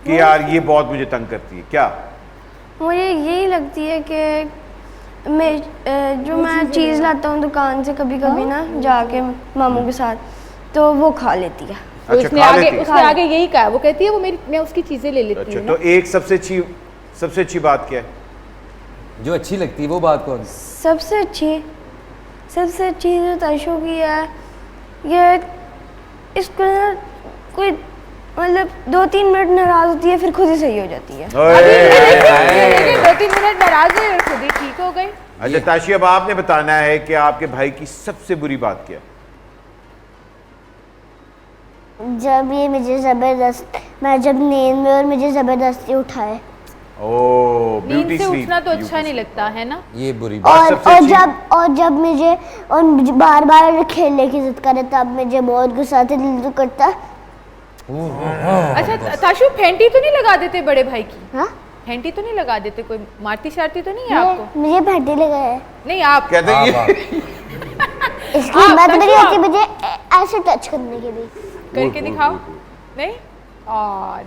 Speaker 3: कि यार ये बहुत मुझे तंग करती है, क्या?
Speaker 5: मुझे यही लगती है कि मैं चीज़ लाता हूँ दुकान से कभी कभी ना जाके मामू के साथ, तो वो खा लेती है।
Speaker 1: तो
Speaker 3: अच्छा,
Speaker 1: उसने
Speaker 3: खा
Speaker 1: आगे
Speaker 3: लेती है।
Speaker 1: उसने आगे यही कहा, वो कहती है वो मैं उसकी चीजें ले लेती
Speaker 3: अच्छा,
Speaker 1: हूँ
Speaker 3: तो
Speaker 1: ना।
Speaker 3: एक सबसे अच्छी बात क्या है?
Speaker 4: जो अच्छी लगती है वो बात कौन?
Speaker 5: सबसे अच्छी जो ताशु की है, ये इसको ना कोई मतलब 2-3 मिनट नाराज होती है, फिर खुद ही सही हो जाती है।
Speaker 1: देखिए, 2-3 मिनट नाराज हुए और खुद ही ठीक हो गए।
Speaker 3: अच्छा ताशी, अब आपने बताना है कि आपके भाई की सबसे बुरी बात क्या है?
Speaker 2: जब ये मुझे मैं जब नींद में और मुझे जबरदस्ती उठाए,
Speaker 3: ओह,
Speaker 1: नींद
Speaker 3: ब्यूटी
Speaker 1: से
Speaker 3: स्लीप।
Speaker 1: उठना तो अच्छा नहीं लगता है ना।
Speaker 4: ये बुरी बात।
Speaker 2: और
Speaker 3: सबसे
Speaker 2: और
Speaker 3: अच्छी-
Speaker 2: जब मुझे बार बार खेलने की जिद करे, तब मुझे बहुत गुस्सा आता है, दिल तो करता है।
Speaker 1: अच्छा ताशु, फेंटी तो नहीं लगा देते बड़े भाई की?
Speaker 2: हाँ,
Speaker 1: फेंटी तो नहीं लगा देते? कोई मारती शारती तो नहीं है आपको?
Speaker 2: मुझे फैटी लगा है।
Speaker 1: नहीं आप
Speaker 3: कहते हैं
Speaker 4: वाह,
Speaker 3: ये
Speaker 2: इसकी
Speaker 1: हाँ,
Speaker 2: हिम्मत मेरी
Speaker 1: ताशु,
Speaker 2: होती है मुझे ऐसे टच करने की भी।
Speaker 1: करके दिखाओ। नहीं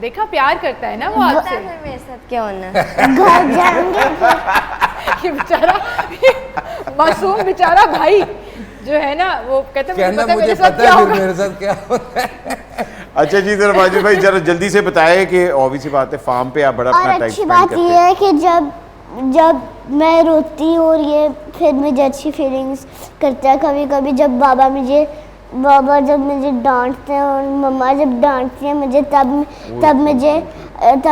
Speaker 1: देखा, प्यार करता है ना वो आपसे।
Speaker 5: फिर मेरे साथ क्या होना है?
Speaker 2: घर जाएंगे
Speaker 1: ये बेचारा मासूम बेचारा भाई जो है ना, वो कहता है
Speaker 4: कहना
Speaker 1: मुझे
Speaker 4: मुझे
Speaker 1: पता है
Speaker 4: पता है
Speaker 1: होगा।
Speaker 4: फिर मेरे साथ क्या होता है।
Speaker 3: अच्छा जी, जरा माजिद भाई जरा जल्दी से बताएं कि ऑब्वियसली बात है फार्म पे आप बड़ा
Speaker 2: और
Speaker 3: अपना टाइम
Speaker 2: अच्छी
Speaker 3: स्पेंड
Speaker 2: बात
Speaker 3: करते
Speaker 2: ये
Speaker 3: हैं।
Speaker 2: है कि जब मैं रोती हूँ और ये फिर मुझे अच्छी फीलिंग्स करता है। कभी कभी जब बाबा जब मुझे डांटते हैं और मम्मा जब डांटती हैं मुझे, तब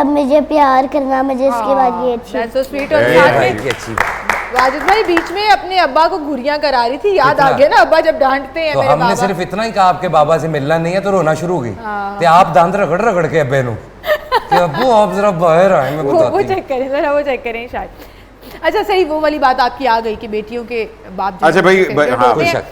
Speaker 2: मुझे प्यार करना, मुझे इसके बाद ये अच्छी
Speaker 1: That's so sweet। और
Speaker 3: Very
Speaker 1: साथ
Speaker 4: भाई
Speaker 1: में
Speaker 4: की अच्छी बात।
Speaker 1: वाजिद भाई बीच में अपने अब्बा को घुरियां करा रही थी, याद आ
Speaker 4: इतना।
Speaker 1: गया ना अब्बा जब डांटते हैं
Speaker 4: तो
Speaker 1: मेरे
Speaker 4: हमने
Speaker 1: बाबा।
Speaker 4: सिर्फ इतना ही कहा आपके बाबा से मिलना नहीं है तो रोना शुरू हो गई। ते आप दांत रगड़ रगड़ के अब्बे नु कि अब्बू आप जरा बाहर आए, मैं
Speaker 1: वो
Speaker 4: बताती हूँ।
Speaker 1: चेक करें जरा, वो चेक करें शायद। अच्छा सही, वो वाली बात आपकी आ गई कि बेटियों के बाप जो
Speaker 3: अच्छा
Speaker 1: हैं,
Speaker 3: भाई,
Speaker 1: favorite
Speaker 3: हाँ,
Speaker 1: होते
Speaker 4: कोई
Speaker 1: हैं।
Speaker 4: शक।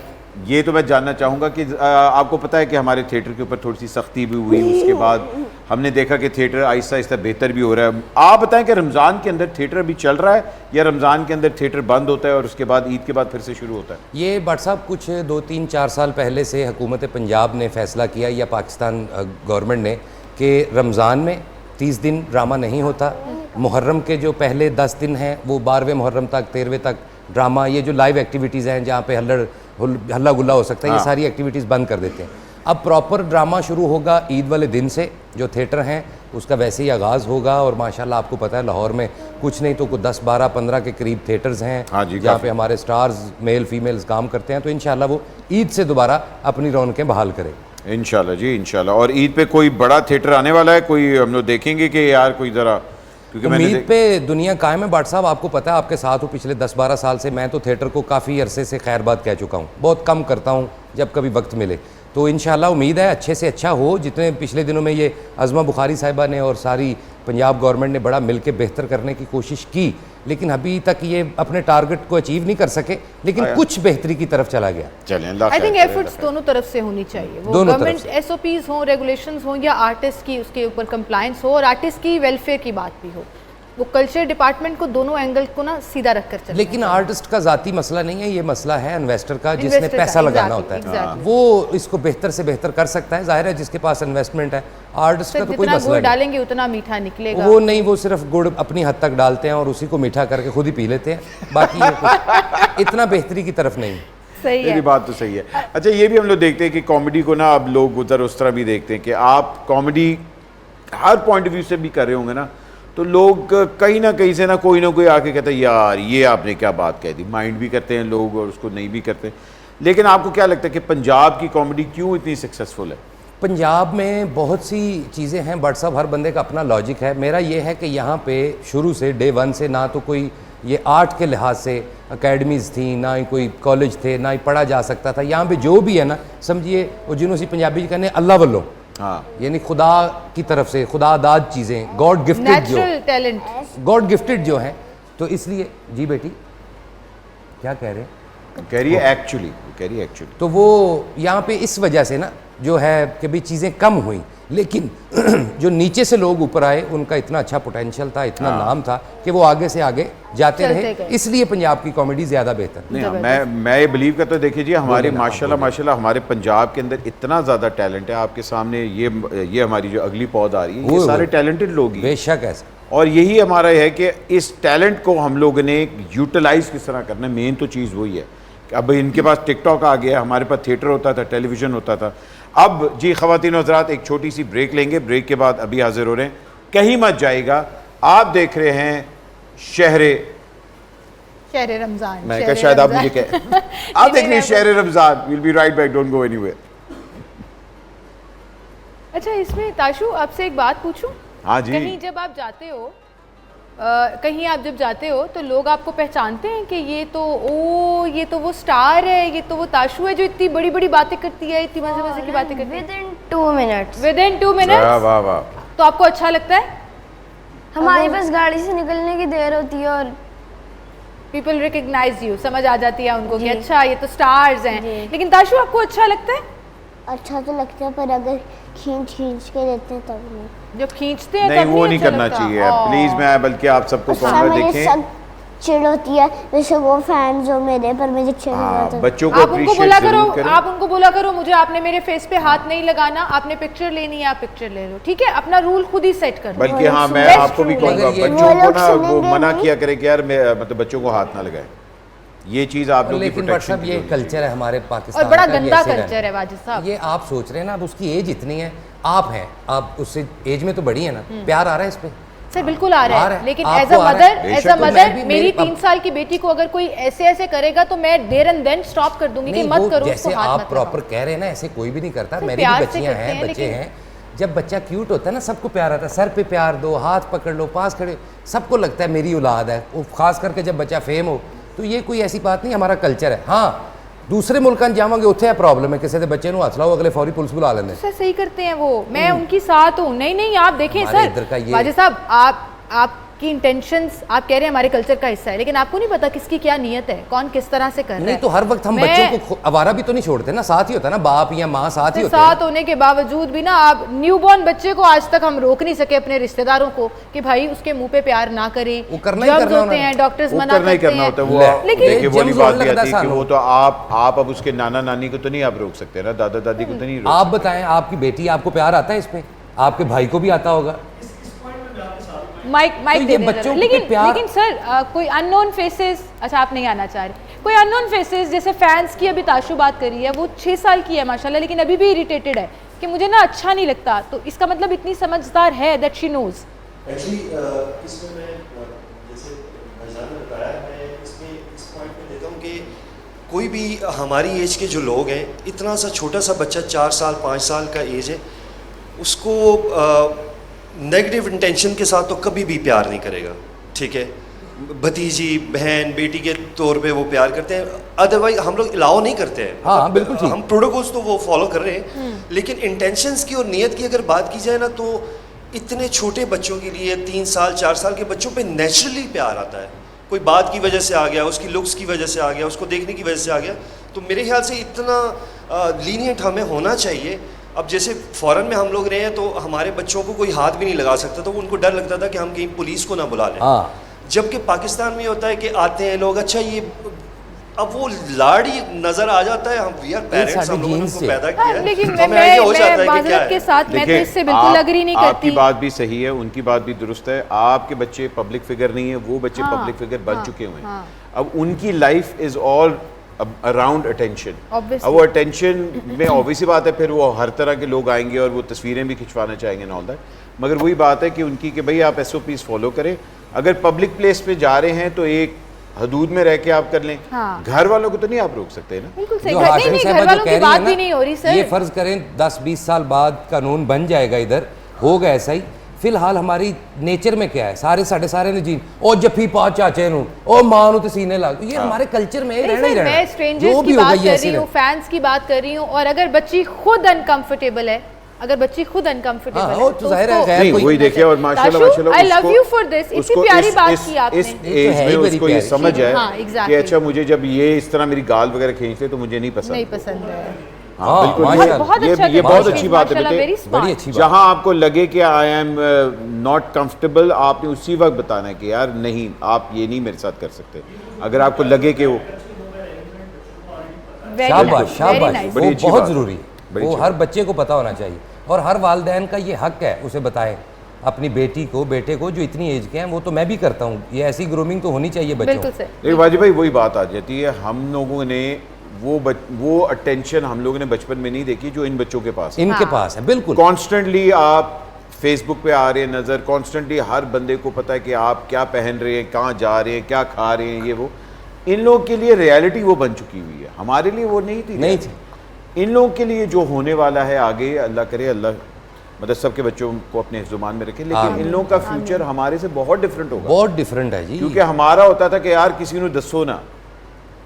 Speaker 3: ये तो मैं जानना चाहूँगा कि आपको पता है कि हमारे थिएटर के ऊपर थोड़ी सी सख्ती भी हुई, उसके बाद हमने देखा कि थिएटर आहिस्ता आहिस्ता बेहतर भी हो रहा है। आप बताएं कि रमज़ान के अंदर थिएटर भी चल रहा है या रमज़ान के अंदर थिएटर बंद होता है और उसके बाद ईद के बाद फिर से शुरू होता है?
Speaker 4: ये भट्ट साहब कुछ 2-3-4 साल पहले से हुकूमत पंजाब ने फैसला किया, या पाकिस्तान गवर्नमेंट ने, कि रमज़ान में 30 दिन ड्रामा नहीं होता। मुहर्रम के जो पहले 10 दिन हैं वो 12वें मुहर्रम तक, 13वें तक ड्रामा, ये जो लाइव एक्टिविटीज़ हैं जहाँ पे हल्ला गुल्ला हो सकता है, ये सारी एक्टिविटीज़ बंद कर देते हैं। अब प्रॉपर ड्रामा शुरू होगा ईद वाले दिन से, जो थिएटर हैं उसका वैसे ही आगाज़ होगा। और माशाल्लाह आपको पता है लाहौर में कुछ नहीं तो कुछ 10, 12, 15 के करीब थिएटर्स हैं
Speaker 3: हाँ जी,
Speaker 4: जहाँ
Speaker 3: काफ़ी।
Speaker 4: पे हमारे स्टार्स मेल फीमेल्स काम करते हैं। तो इंशाल्लाह वो ईद से दोबारा अपनी रौनकें बहाल करें
Speaker 3: इंशाल्लाह जी, इंशाल्लाह। और ईद पे कोई बड़ा थिएटर आने वाला है? कोई हम लोग देखेंगे कि यार कोई ज़रा क्योंकि
Speaker 4: उम्मीद पे दुनिया कायम है। भट्ट साहब आपको पता है, आपके साथ हूँ पिछले 10-12 साल से। मैं तो थिएटर को काफ़ी अरसे से खैरबाद कह चुका हूँ, बहुत कम करता हूँ जब कभी वक्त मिले। तो इंशाल्लाह उम्मीद है अच्छे से अच्छा हो। जितने पिछले दिनों में ये अज़मा बुखारी साहिबा ने और सारी पंजाब गवर्नमेंट ने बड़ा मिलकर बेहतर करने की कोशिश की, लेकिन अभी तक ये अपने टारगेट को अचीव नहीं कर सके, लेकिन कुछ बेहतरी की तरफ चला गया।
Speaker 3: चलें,
Speaker 1: आई थिंक एफर्ट्स दोनों तरफ से होनी चाहिए, वो गवर्नमेंट एसओपीज हो, रेगुलेशंस हो, या आर्टिस्ट की उसके ऊपर कंप्लायंस हो, और आर्टिस्ट की वेलफेयर की बात भी हो। वो कल्चर डिपार्टमेंट को दोनों एंगल को ना सीधा रख कर चलना।
Speaker 4: लेकिन आर्टिस्ट का ज़ाती मसला नहीं है, ये मसला है इन्वेस्टर का, जिसने पैसा लगाना होता है। वो इसको बेहतर से बेहतर कर सकता है। जाहिर है जिसके पास इन्वेस्टमेंट है, आर्टिस्ट का तो कोई मसला नहीं।
Speaker 1: डालेंगे उतना मीठा निकलेगा।
Speaker 4: वो नहीं, वो सिर्फ गुड़ अपनी हद तक डालते हैं और उसी को मीठा करके खुद ही पी लेते हैं, बाकी ये कुछ इतना बेहतरी की तरफ नहीं।
Speaker 1: सही है,
Speaker 3: बात तो सही है। अच्छा, ये भी हम लोग देखते हैं कि कॉमेडी को ना अब लोग उधर उस तरह भी देखते हैं कि आप comedy her point of view से भी कर रहे होंगे ना, तो लोग कहीं ना कहीं से ना कोई आके कहते हैं यार ये आपने क्या बात कह दी। माइंड भी करते हैं लोग और उसको नहीं भी करते। लेकिन आपको क्या लगता है कि पंजाब की कॉमेडी क्यों इतनी सक्सेसफुल है? पंजाब
Speaker 4: में बहुत सी चीज़ें हैं बट सब हर बंदे का अपना लॉजिक है। मेरा ये है कि यहाँ पे शुरू से डे 1 से ना तो कोई ये आर्ट के लिहाज से अकेडमीज़ थी, ना ही कोई कॉलेज थे, ना ही पढ़ा जा सकता था। यहाँ पे जो भी है ना, समझिए वो जिन्होंने पंजाबी कहने अल्लाह वल्लों, हाँ, यानी खुदा की तरफ से खुदा दाद चीज़ें, गॉड गिफ्टेड जो
Speaker 1: टैलेंट,
Speaker 4: गॉड गिफ्टेड जो है। तो इसलिए जी बेटी क्या कह रहे हैं?
Speaker 3: कह रही है एक्चुअली,
Speaker 4: तो वो यहाँ पे इस वजह से ना जो है कि भाई चीज़ें कम हुई, लेकिन जो नीचे से लोग ऊपर आए उनका इतना अच्छा पोटेंशियल था, इतना नाम था कि वो आगे से आगे जाते रहे। इसलिए पंजाब की कॉमेडी ज़्यादा बेहतर।
Speaker 3: नहीं, मैं ये बिलीव करता हूँ। देखिए जी, हमारे माशाल्लाह हमारे पंजाब के अंदर इतना ज़्यादा टैलेंट है। आपके सामने ये हमारी जो अगली पौध आ रही है, ये सारे टैलेंटेड लोग ही,
Speaker 4: बेशक ऐसा।
Speaker 3: और यही हमारा है कि इस टैलेंट को हम लोगों ने यूटिलाइज किस तरह करना है। मेन तो चीज़ वही है कि अब इनके पास टिकटॉक आ गया, हमारे पास थिएटर होता था, टेलीविज़न होता था। अब जी ख़वातीन और हज़रात, एक छोटी सी ब्रेक लेंगे। ब्रेक के बाद अभी हाजिर हो रहे हैं, कहीं मत जाएगा। आप देख रहे हैं शहरे
Speaker 1: रमज़ान।
Speaker 3: मैं कहा शायद आप मुझे कह आप देख रहे हैं शहरे Ramzan. Will be right back, don't go anywhere.
Speaker 1: अच्छा, इसमें ताशु आपसे एक बात पूछूं?
Speaker 3: हाँ जी।
Speaker 1: कहीं जब आप जाते हो, कहीं आप जब जाते हो तो लोग आपको पहचानते हैं कि ये तो वो स्टार है, ये तो वो ताशु है जो इतनी बड़ी बड़ी बातें करती है, इतनी मजे मजे की बातें करती है? Within 2 minutes.
Speaker 3: वाह वाह।
Speaker 1: तो आपको अच्छा लगता है?
Speaker 5: हमारे पास गाड़ी से निकलने की देर होती है और
Speaker 1: पीपल रिकग्नाइज यू, समझ आ जाती है उनको कि अच्छा ये तो स्टार्स हैं। लेकिन ताशु आपको अच्छा लगता है?
Speaker 2: अच्छा तो लगता है, पर अगर खींच के देते हैं तब नहीं।
Speaker 1: जब खींचते हैं
Speaker 3: नहीं,
Speaker 1: तब
Speaker 3: वो नहीं
Speaker 1: अच्छा
Speaker 3: करना
Speaker 1: लगता।
Speaker 3: चाहिए प्लीज। मैं बल्कि आप सबको कहूँगा देखें,
Speaker 2: सब चिढ़ होती है वैसे वो फैंस हो मेरे, पर मुझे चिढ़ नहीं आता।
Speaker 3: बच्चों को
Speaker 1: आप उनको बोला
Speaker 3: अप्रिशिएट
Speaker 1: करो,
Speaker 3: जरूर करें।
Speaker 1: आप उनको बोला करो मुझे आपने मेरे फेस पे हाथ नहीं लगाना, आपने पिक्चर लेनी है आप पिक्चर ले लो, ठीक है? अपना रूल खुद ही सेट कर लो।
Speaker 3: बल्कि हाँ, मैं आपको भी कहूँगा बच्चों को ना वो मना किया करे कि यार मतलब बच्चों को हाथ ना लगाए। ये चीज़ आप लोग की
Speaker 4: लेकिन बट साहब ये कल्चर है हमारे पाकिस्तान
Speaker 1: और बड़ा गंदा कल्चर है वाजिद साहब।
Speaker 4: ये आप सोच रहे हैं ना, अब उसकी एज इतनी है, आप हैं, आप उससे एज में तो बड़ी है ना, प्यार आ रहा है इस पे?
Speaker 1: सर बिल्कुल आ रहा है, लेकिन एज
Speaker 4: आपको
Speaker 1: अ
Speaker 4: आ रहा है?
Speaker 1: मदर
Speaker 4: तो मैं भी
Speaker 1: मेरी 3 साल की बेटी को अगर कोई ऐसे करेगा तो मैं देयर एंड देन स्टॉप कर दूंगी कि मत करो,
Speaker 4: जैसे
Speaker 1: उसको हाथ
Speaker 4: आप
Speaker 1: मत
Speaker 4: प्रॉपर
Speaker 1: लगाओ।
Speaker 4: कह रहे हैं ना, ऐसे कोई भी नहीं करता।
Speaker 1: सर,
Speaker 4: मेरी
Speaker 1: प्यार
Speaker 4: भी
Speaker 1: से
Speaker 4: बच्चियां
Speaker 1: करते
Speaker 4: हैं,
Speaker 1: हैं,
Speaker 4: बच्चे
Speaker 1: लेकिन-
Speaker 4: हैं। जब बच्चा क्यूट होता है ना, सबको प्यार आता है। सर पे प्यार दो, हाथ पकड़ लो, पास खड़े, सबको लगता है मेरी औलाद है। वो खास करके जब बच्चा फेम हो, तो ये कोई ऐसी बात नहीं, हमारा कल्चर है। हाँ, दूसरे मुल्कां जावांगे उत्थे है प्रॉब्लम है, किसी के बच्चे को हथ लाओ अगले फौरी पुलिस बुला लेंगे।
Speaker 1: सर सही करते हैं वो, मैं उनकी साथ हूँ। नहीं आप देखें सर वाजिद साहब, आपकी इंटेंशंस, आप कह रहे हैं हमारे कल्चर का हिस्सा है, लेकिन आपको नहीं पता किसकी क्या नीयत है, कौन किस तरह से कर रहा है।
Speaker 4: नहीं तो हर वक्त हम बच्चों को आवारा भी तो नहीं छोड़ते ना, साथ ही होता है ना, बाप या माँ साथ ही होते हैं।
Speaker 1: साथ होने के बावजूद भी ना, आप न्यूबॉर्न बच्चे को आज तक हम रोक नहीं सके अपने रिश्तेदारों को कि भाई उसके मुंह पे प्यार ना करें।
Speaker 4: वो करना ही करना
Speaker 1: होते हैं, डॉक्टर्स मना करते हैं।
Speaker 3: करना होता है वो।
Speaker 1: लेकिन
Speaker 3: वो वाली बात भी आती है कि वो तो आप अब उसके नाना नानी को तो नहीं आप रोक सकते ना, दादा दादी को तो नहीं रोक।
Speaker 4: आप बताएं, आपकी बेटी, आपको प्यार आता है इस पे? आपके भाई को भी आता होगा।
Speaker 1: माइक
Speaker 4: तो ये बच्चों पे प्यार।
Speaker 1: लेकिन सर कोई अननोन फेसेस, अच्छा आप नहीं आना चाह रहे, कोई अननोन फेसेस जैसे फैंस की अभी ताशु बात करी है, वो 6 साल की है माशाल्लाह, लेकिन अभी भी इरिटेटेड है कि मुझे ना अच्छा नहीं लगता। तो इसका मतलब इतनी समझदार है दैट शी नोज।
Speaker 6: एक्चुअली इसमें मैं जैसे भाईजान ने बताया, मैं इसमें इस पॉइंट पे देता हूँ कि कोई भी हमारी एज के जो लोग हैं, इतना सा छोटा सा बच्चा 4 साल 5 साल का एज है, उसको नेगेटिव इंटेंशन के साथ तो कभी भी प्यार नहीं करेगा, ठीक है। भतीजी बहन बेटी के तौर पे वो प्यार करते हैं, अदरवाइज हम लोग अलाउ नहीं करते हैं।
Speaker 4: हाँ, बिल्कुल ठीक।
Speaker 6: हम प्रोटोकॉल्स तो वो फॉलो कर रहे हैं, लेकिन इंटेंशंस की और नीयत की अगर बात की जाए ना, तो इतने छोटे बच्चों के लिए 3 साल 4 साल के बच्चों पे नेचुरली प्यार आता है। कोई बात की वजह से आ गया, उसकी लुक्स की वजह से आ गया, उसको देखने की वजह से आ गया, तो मेरे ख्याल से इतना लीनियंट हमें होना चाहिए। अब जैसे फॉरेन में हम लोग रहे हैं, तो हमारे बच्चों को कोई हाथ भी नहीं लगा सकता, तो उनको डर लगता था कि हम कहीं पुलिस को ना बुला लें। जबकि पाकिस्तान में होता है कि आते हैं लोग, अच्छा ये अब वो लाड़ी नजर आ जाता है, हम वी आर पेरेंट्स, हम लोगों ने उनको पैदा किया है।
Speaker 1: लेकिन
Speaker 6: तो हमें आइडिया हो जाता है कि क्या है।
Speaker 1: के साथ मैं तो इससे बिल्कुल एग्री नहीं करती।
Speaker 3: आपकी बात भी सही है, उनकी बात भी दुरुस्त है। आपके बच्चे पब्लिक फिगर नहीं है, वो बच्चे पब्लिक फिगर बन चुके हुए हैं। अब उनकी life is all around attention. अब वो अटेंशन में ऑब्वियसली बात है, फिर वो हर तरह के लोग आएंगे और वो तस्वीरें भी खिंचवाना चाहेंगे एंड ऑल दैट। मगर वही बात है कि उनकी कि भाई आप SOPs फॉलो करें। अगर पब्लिक प्लेस पे जा रहे हैं तो एक हदूद में रह के आप कर लें। घर वालों को तो नहीं आप रोक सकते ना।
Speaker 1: बिल्कुल सही। घर वालों की बात भी नहीं हो रही सर।
Speaker 4: ये फर्ज करें 10-20 साल बाद कानून बन जाएगा, इधर होगा ऐसा ही। फिलहाल हमारी नेचर में क्या है, सारे ने जीन ओ जफ्फी पा चाचे नु ओ मां नु ते सीने लग, ये हमारे कल्चर में रहना ही रहना।
Speaker 1: मैं स्ट्रेंजर्स की बात कर रही हूँ, फैंस की बात कर रही हूँ। और अगर बच्ची खुद अनकंफर्टेबल है, अगर बच्ची खुद अनकंफर्टेबल है तो
Speaker 4: जाहिर है
Speaker 3: नहीं, वही देखिए। और माशाल्लाह
Speaker 1: I love you for this, इतनी प्यारी बात की आपने।
Speaker 3: इस एज में उसको ये समझ है कि अच्छा मुझे जब ये इस तरह मेरी गाल वगैरह खींचते तो मुझे नहीं पसंद
Speaker 1: है।
Speaker 3: हाँ, बिल्कुल। ये बहुत अच्छी बात है बेटे।
Speaker 4: बड़ी अच्छी बात।
Speaker 3: जहाँ आपको लगे कि आई एम नॉट कंफर्टेबल, आपने उसी वक्त बताना है कि यार नहीं, आप ये नहीं मेरे साथ कर सकते। अगर आपको लगे कि वो
Speaker 4: शाबाश, वो बहुत ज़रूरी है, वो हर बच्चे को पता होना चाहिए। और हर वालिदैन का ये हक है उसे बताएं अपनी बेटी को, बेटे को, जो इतनी एज के हैं। वो तो मैं भी करता हूँ, ये ऐसी ग्रूमिंग तो होनी चाहिए बच्चों।
Speaker 3: लेकिन वाजिब भाई वही बात आ जाती है, हम लोगों ने वो अटेंशन हम लोगों ने बचपन में नहीं देखी जो इन बच्चों के पास
Speaker 4: इनके पास है। बिल्कुल
Speaker 3: कॉन्स्टेंटली आप फेसबुक पे आ रहे हैं नज़र, कॉन्स्टेंटली हर बंदे को पता है कि आप क्या पहन रहे हैं, कहाँ जा रहे हैं, क्या खा रहे हैं, ये वो। इन लोगों के लिए रियलिटी वो बन चुकी हुई है, हमारे लिए वो नहीं थी। इन लोगों के लिए जो होने वाला है आगे, अल्लाह करे अल्लाह मतलब सबके बच्चों को अपने जुबान में रखे, लेकिन इन लोगों का फ्यूचर हमारे से बहुत डिफरेंट होगा।
Speaker 4: बहुत डिफरेंट है जी।
Speaker 3: क्योंकि हमारा होता था कि यार किसी ने दसो ना,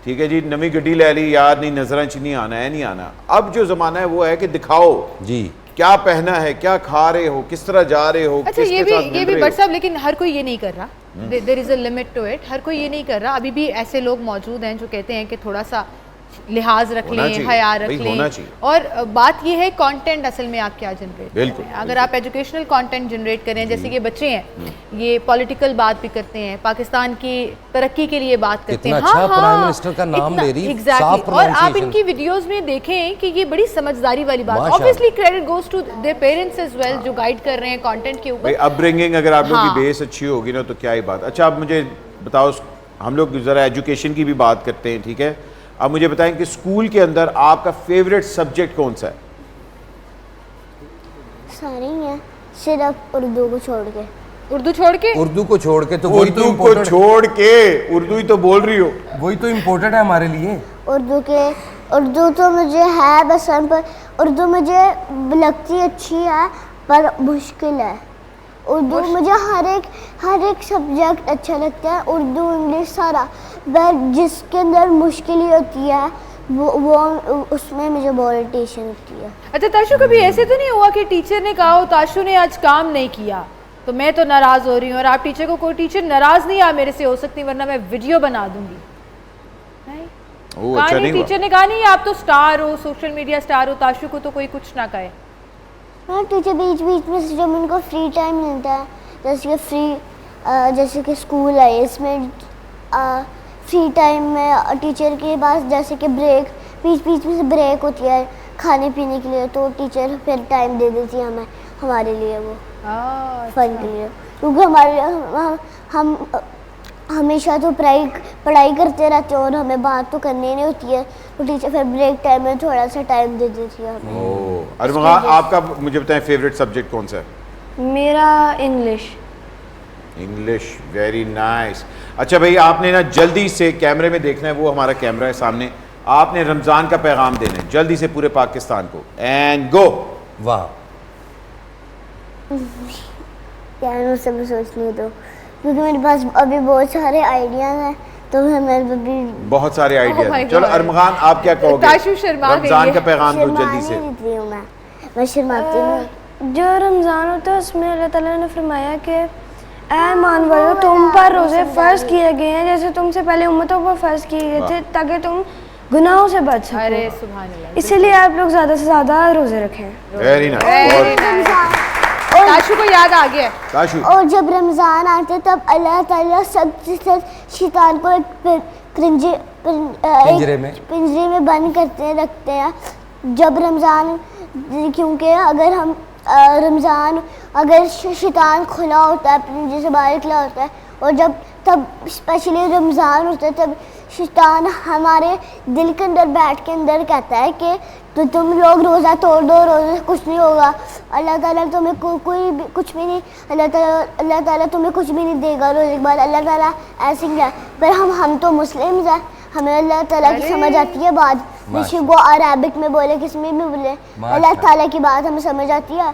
Speaker 3: ठीक है जी, नवी गड्डी ले ली यार, नहीं नजर च नहीं आना है, नहीं आना। अब जो जमाना है वो है कि दिखाओ
Speaker 4: जी
Speaker 3: क्या पहना है, क्या खा रहे हो, किस तरह जा रहे हो।
Speaker 1: अच्छा ये भी बट साहब, लेकिन हर कोई ये नहीं कर रहा। There is a limit to it. हर कोई ये नहीं कर रहा। अभी भी ऐसे लोग मौजूद हैं जो कहते हैं कि थोड़ा सा लिहाज रख लें, हया रख लें। और बात ये है कंटेंट असल में आप क्या जनरेट
Speaker 3: बिल्कुल।
Speaker 1: अगर आप एजुकेशनल कंटेंट जनरेट करें, जैसे ये बच्चे हैं ये पॉलिटिकल बात भी करते हैं, पाकिस्तान की तरक्की के लिए बात करते हैं।
Speaker 4: अच्छा प्राइम मिनिस्टर का नाम ले रही,
Speaker 1: एग्जैक्टली। और आप इनकी वीडियोस में देखें कि ये बड़ी समझदारी वाली बात। Obviously credit goes to their parents as well, जो गाइड कर रहे हैं कंटेंट के ऊपर।
Speaker 3: अपब्रिंगिंग अगर आप लोगों की बेस अच्छी होगी ना तो क्या ही बात। अच्छा आप मुझे बताओ, हम लोग जरा एजुकेशन की भी बात करते हैं, ठीक है। अब मुझे बताएं कि स्कूल के अंदर आपका फेवरेट सब्जेक्ट कौन सा है?
Speaker 2: सारे ही हैं, सिर्फ उर्दू को छोड़ के।
Speaker 1: उर्दू छोड़ के?
Speaker 4: उर्दू को छोड़ के तो
Speaker 3: उर्दू को छोड़ के उर्दू ही तो बोल रही हो,
Speaker 4: वही तो इम्पोर्टेंट है हमारे लिए।
Speaker 2: उर्दू तो मुझे है पसंद, पर उर्दू मुझे लगती अच्छी है पर मुश्किल है। उर्दू मुझे हर एक सब्जेक्ट अच्छा लगता है, उर्दू इंग्लिश सारा, पर जिसके अंदर मुश्किल ही होती है वो उसमें मुझे बहुत इरिटेशन होती है।
Speaker 1: अच्छा ताशु, कभी ऐसे तो नहीं हुआ कि टीचर ने कहा हो ताशु ने आज काम नहीं किया तो मैं तो नाराज़ हो रही हूँ, और आप टीचर को, कोई टीचर नाराज़ नहीं आप मेरे से हो सकती वरना मैं वीडियो बना दूंगी? नहीं,
Speaker 3: अच्छा नहीं,
Speaker 1: टीचर ने कहा नहीं आप तो स्टार हो, सोशल मीडिया स्टार हो, ताशु को तो कोई कुछ ना कहे।
Speaker 2: हाँ, टीचर बीच में जब उनको फ्री टाइम मिलता है, जैसे कि स्कूल है, इसमें फ्री टाइम में टीचर के पास जैसे कि बीच में से ब्रेक होती है खाने पीने के लिए, तो टीचर फिर टाइम दे देती है हमारे लिए, वो फन के लिए। क्योंकि हम हमेशा तो पढ़ाई करते रहते हैं और हमें बात तो करनी नहीं होती है, तो टीचर फिर ब्रेक टाइम में थोड़ा सा टाइम दे देती है हमें।
Speaker 3: और आपका मुझे बताएं फेवरेट सब्जेक्ट कौन सा है?
Speaker 5: मेरा
Speaker 3: इंग्लिश, वेरी नाइस। अच्छा भाई, आपने ना जल्दी से कैमरे में देखना है, वो हमारा कैमरा है सामने, आपने रमज़ान का पैगाम देना है जल्दी से पूरे पाकिस्तान को, एंड गो।
Speaker 4: वाह।
Speaker 2: यार उस समय सोचने दो, क्योंकि मेरे पास अभी बहुत सारे आइडियाज हैं, तो मैं अभी
Speaker 3: बहुत सारे
Speaker 1: my
Speaker 3: आइडिया। चलो
Speaker 1: God.
Speaker 3: अरमान, आप क्या कहोगे?
Speaker 1: ताशु शर्मा गई
Speaker 3: रमजान
Speaker 1: है।
Speaker 3: का पैगाम दो
Speaker 2: शर्मा
Speaker 3: जल्दी
Speaker 2: नहीं
Speaker 3: से।
Speaker 2: देती हूँ मैं शर्माती हूँ।
Speaker 5: जो रमज़ान होता है उसमें अल्लाह ताला ने फरमाया कि ऐ ईमान वालों, तुम पर रोज़े फ़र्ज किए गए हैं जैसे तुमसे पहले उम्मतों पर फ़र्ज किए गए थे, ताकि तुम गुनाहों से बच सको।
Speaker 1: अरे सुभान अल्लाह,
Speaker 5: इसीलिए आप लोग ज़्यादा से ज़्यादा रोज़े रखें।
Speaker 3: Very nice.
Speaker 1: Very nice. Tashu को याद आ गया।
Speaker 3: ताशु,
Speaker 2: और जब रमज़ान आते तब अल्लाह ताला सबसे शैतान को एक
Speaker 4: पिंजरे में
Speaker 2: पिंजरे में बंद करते रखते हैं जब रमज़ान, क्योंकि अगर हम रमज़ान अगर शैतान खुला होता है, पिंजरे से बाहर निकला होता है, और जब तब स्पेशली रमज़ान होता है तब शैतान हमारे दिल के अंदर बैठ के अंदर कहता है कि तो तुम लोग रोज़ा तोड़ दो, रोज़े से कुछ नहीं होगा, अल्लाह ताला तुम्हें कोई भी कुछ भी नहीं, अल्लाह ताला तुम्हें कुछ भी नहीं देगा रोज़े के बाद, अल्लाह ताला ऐसे ही है। पर हम तो मुस्लिम्स हैं, हमें अल्लाह ताला की समझ आती है बात, जैसे वो अरबिक में बोले, किस में भी बोले, अल्लाह ताला की बात हमें समझ आती है।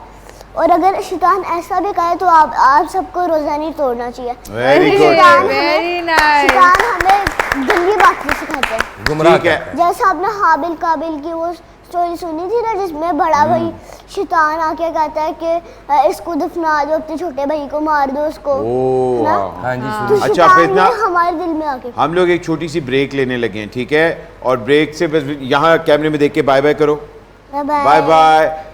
Speaker 2: और अगर शैतान ऐसा भी कहे तो आप सबको रोज़ा नहीं तोड़ना चाहिए।
Speaker 3: Very good.
Speaker 1: Very nice.
Speaker 2: शैतान हमें गंदी बातें सिखाते हैं,
Speaker 4: गुमराह
Speaker 3: ठीक है।
Speaker 4: करता है।
Speaker 2: जैसे आपने हाबिल काबिल की वो स्टोरी सुनी थी ना, जिसमें बड़ा भाई शैतान आके कहता है कि इसको दफना दो, अपने छोटे भाई को मार दो उसको,
Speaker 3: ओह,
Speaker 2: ना?
Speaker 3: वाह।
Speaker 4: हाँ जी
Speaker 2: तो
Speaker 4: सुनिए।
Speaker 3: अच्छा,
Speaker 2: शैतान
Speaker 3: फिर ना-
Speaker 2: ने हमारे दिल में आके
Speaker 3: हम लोग एक छोटी सी ब्रेक लेने लगे हैं, ठीक है? और ब्रेक से बस यहाँ कैमरे में देख के बाय बाय करो। Bye bye.